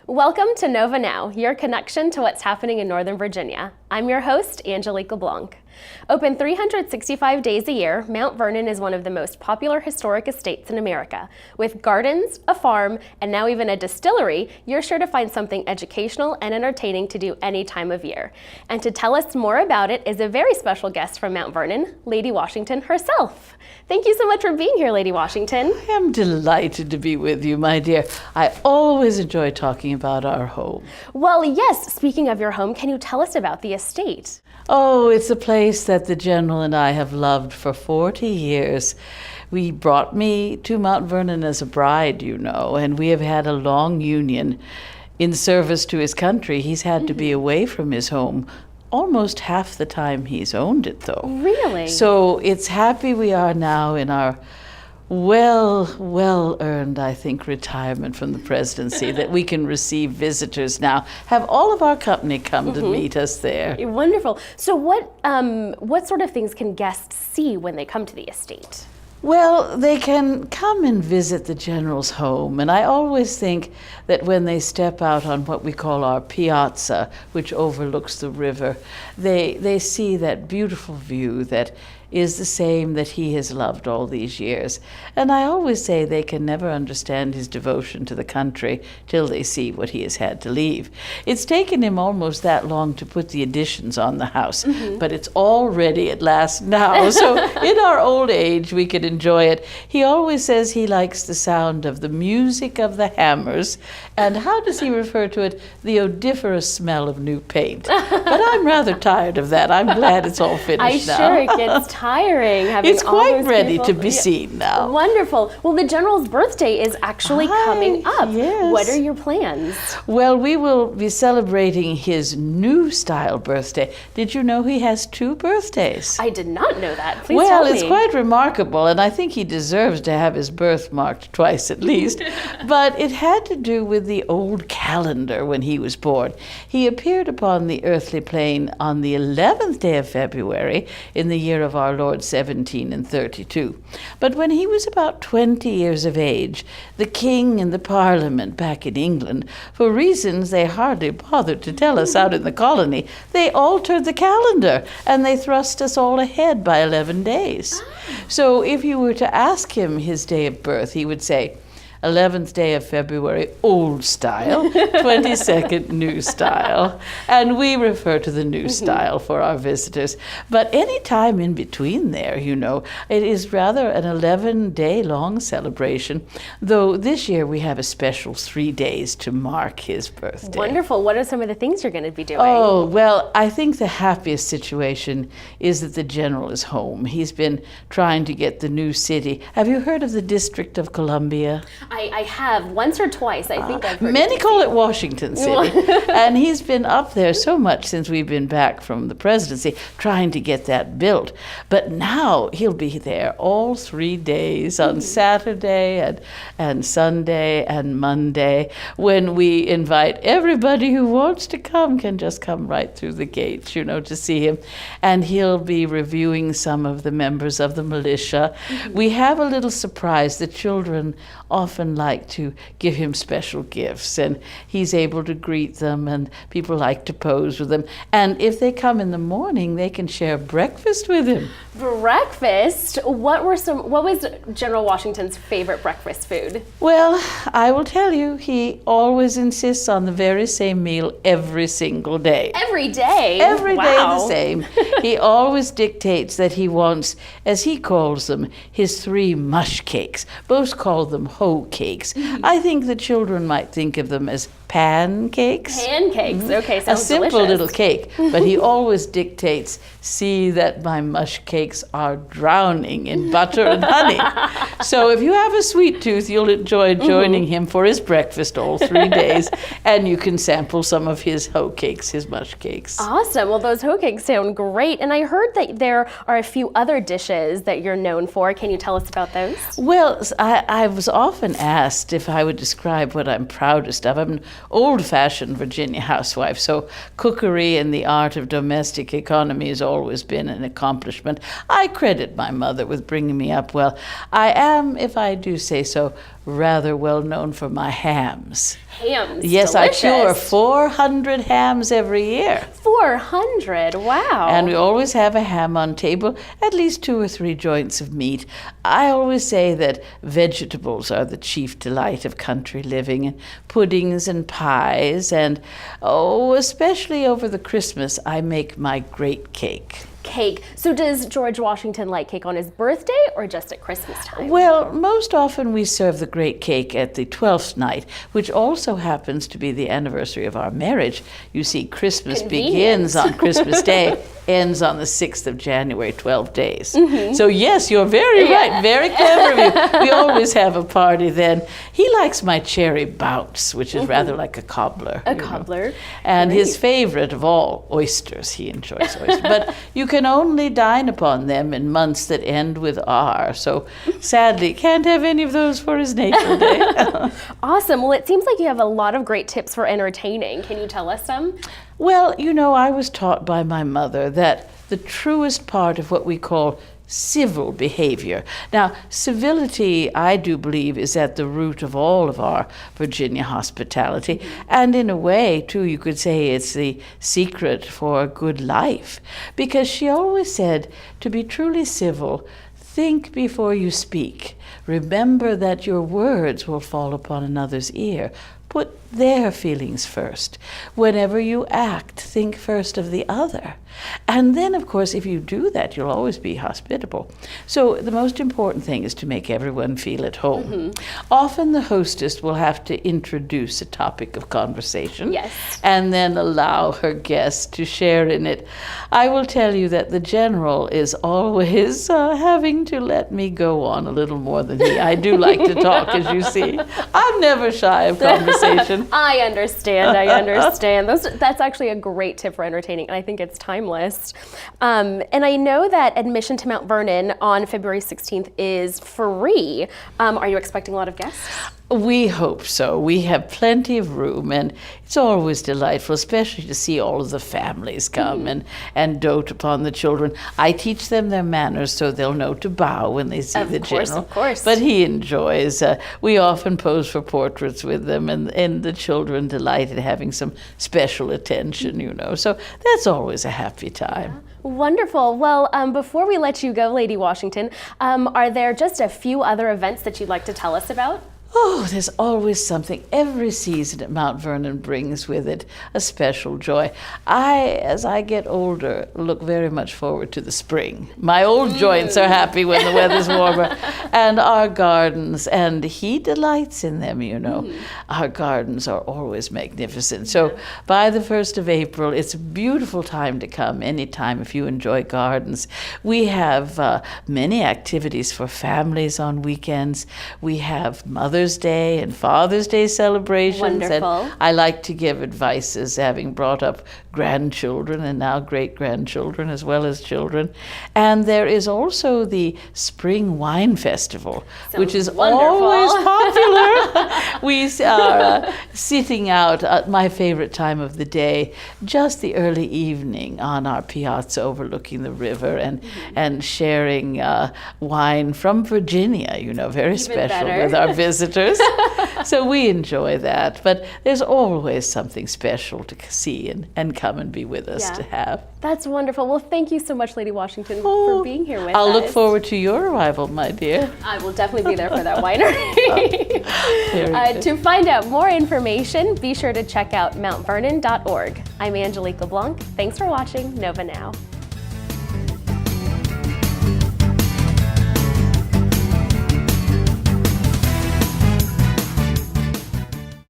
Welcome to Nova Now, your connection to what's happening in Northern Virginia. I'm your host, Angelique LeBlanc. Open 365 days a year, Mount Vernon is one of the most popular historic estates in America. With gardens, a farm, and now even a distillery, you're sure to find something educational and entertaining to do any time of year. And to tell us more about it is a very special guest from Mount Vernon, Lady Washington herself. Thank you so much for being here, Lady Washington. I am delighted to be with you, my dear. I always enjoy talking about our home. Well, yes, speaking of your home, can you tell us about the estate? Oh, it's a place that the General and I have loved for 40 years. He brought me to Mount Vernon as a bride, you know, and we have had a long union. In service to his country, he's had to be away from his home almost half the time he's owned it, though. Really? So it's happy we are now in our well-earned, I think, retirement from the presidency that we can receive visitors now, have all of our company come to meet us there. Wonderful. So what sort of things can guests see when they come to the estate? Well, they can come and visit the General's home, and I always think that when they step out on what we call our piazza, which overlooks the river, they see that beautiful view that is the same that he has loved all these years. And I always say they can never understand his devotion to the country till they see what he has had to leave. It's taken him almost that long to put the additions on the house, but it's all ready at last now. So in our old age, we can enjoy it. He always says he likes the sound of the music of the hammers, and how does he refer to it? The odoriferous smell of new paint. But I'm rather tired of that. I'm glad it's all finished now. Sure it gets tiring having it's all quite those ready people. to be seen now. Wonderful. Well, the General's birthday is actually coming up. Yes. What are your plans? Well, we will be celebrating his new style birthday. Did you know he has 2 birthdays? I did not know that. Please Well, tell me. it's quite remarkable, and I think he deserves to have his birth marked twice at least. But it had to do with the old calendar when he was born. He appeared upon the earthly plane on the 11th day of February in the year of our Lord 1732. But when he was about 20 years of age, the king and the parliament back in England, for reasons they hardly bothered to tell us out in the colony, they altered the calendar and they thrust us all ahead by 11 days. So if you were to ask him his day of birth, he would say, 11th day of February, old style, 22nd, new style. And we refer to the new style for our visitors. But any time in between there, you know, it is rather an 11-day long celebration, though this year we have a special 3 days to mark his birthday. Wonderful. What are some of the things you're going to be doing? Oh, well, I think the happiest situation is that the General is home. He's been trying to get the new city. Have you heard of the District of Columbia? I have once or twice. I think I've heard Many call it Washington City. And he's been up there so much since we've been back from the presidency trying to get that built. But now he'll be there all 3 days on Saturday and Sunday and Monday, when we invite everybody who wants to come can just come right through the gates, you know, to see him. And he'll be reviewing some of the members of the militia. We have a little surprise. The children often like to give him special gifts, and he's able to greet them, and people like to pose with them. And if they come in the morning, they can share breakfast with him. Breakfast? What was General Washington's favorite breakfast food? Well, I will tell you, he always insists on the very same meal every single day. Every day? Every day Wow. the same. He always dictates that he wants, as he calls them, his 3 mush cakes. Most call them hoe cakes. I think the children might think of them as pancakes. Pancakes. Okay, sounds A simple delicious. little cake, but he always dictates, see that my mush cakes are drowning in butter and honey. So if you have a sweet tooth, you'll enjoy joining him for his breakfast all 3 days, and you can sample some of his hoe cakes, his mush cakes. Awesome. Well, those hoe cakes sound great. And I heard that there are a few other dishes that you're known for. Can you tell us about those? Well, I was often asked if I would describe what I'm proudest of. I'm an old-fashioned Virginia housewife, so cookery and the art of domestic economy has always been an accomplishment. I credit my mother with bringing me up well. I am, if I do say so, rather well known for my hams. Hams, yes, delicious. I cure 400 hams every year. 400, wow. And we always have a ham on table, at least 2 or 3 joints of meat. I always say that vegetables are the chief delight of country living, and puddings and pies, and especially over the Christmas, I make my great cake. Cake. So does George Washington like cake on his birthday or just at Christmas time? Well, most often we serve the great cake at the 12th night, which also happens to be the anniversary of our marriage. You see, Christmas begins on Christmas Day, ends on the 6th of January, 12 days. Mm-hmm. So yes, you're very right, very clever of you. We always have a party then. He likes my cherry bounce, which is rather like a cobbler. A cobbler. And his favorite of all, oysters. He enjoys oysters. But you can only dine upon them in months that end with R. So sadly, can't have any of those for his natal day. Awesome. Well, it seems like you have a lot of great tips for entertaining. Can you tell us some? Well, I was taught by my mother that the truest part of what we call civil behavior. Now, civility, I do believe, is at the root of all of our Virginia hospitality. And in a way, too, you could say it's the secret for a good life. Because she always said, to be truly civil, think before you speak. Remember that your words will fall upon another's ear. Put their feelings first. Whenever you act, think first of the other. And then, of course, if you do that, you'll always be hospitable. So the most important thing is to make everyone feel at home. Mm-hmm. Often the hostess will have to introduce a topic of conversation. Yes. And then allow her guests to share in it. I will tell you that the general is always having to let me go on a little more than he. I do like to talk, as you see. I'm never shy of conversation. I understand. That's actually a great tip for entertaining, and I think it's timeless. And I know that admission to Mount Vernon on February 16th is free. Are you expecting a lot of guests? We hope so. We have plenty of room, and it's always delightful, especially to see all of the families come and dote upon the children. I teach them their manners so they'll know to bow when they see the general. Of course. But he enjoys. We often pose for portraits with them, and the children delight in having some special attention, So that's always a happy time. Wonderful. Well, before we let you go, Lady Washington, are there just a few other events that you'd like to tell us about? Oh, there's always something. Every season at Mount Vernon brings with it a special joy. As I get older, look very much forward to the spring. My old joints are happy when the weather's warmer. And our gardens, and he delights in them, Our gardens are always magnificent. So by the 1st of April, it's a beautiful time to come anytime if you enjoy gardens. We have many activities for families on weekends. We have Mother's Day and Father's Day celebrations. Wonderful. And I like to give advice as having brought up grandchildren and now great-grandchildren as well as children. And there is also the Spring Wine Festival, which is always popular. We are sitting out at my favorite time of the day, just the early evening on our piazza overlooking the river and sharing wine from Virginia, very Even special better. with our visitors. So we enjoy that. But there's always something special to see and come and be with us to have. That's wonderful. Well, thank you so much, Lady Washington, for being here with us. I'll look forward to your arrival, my dear. I will definitely be there for that winery. To find out more information, be sure to check out mountvernon.org. I'm Angelique LeBlanc. Thanks for watching Nova Now.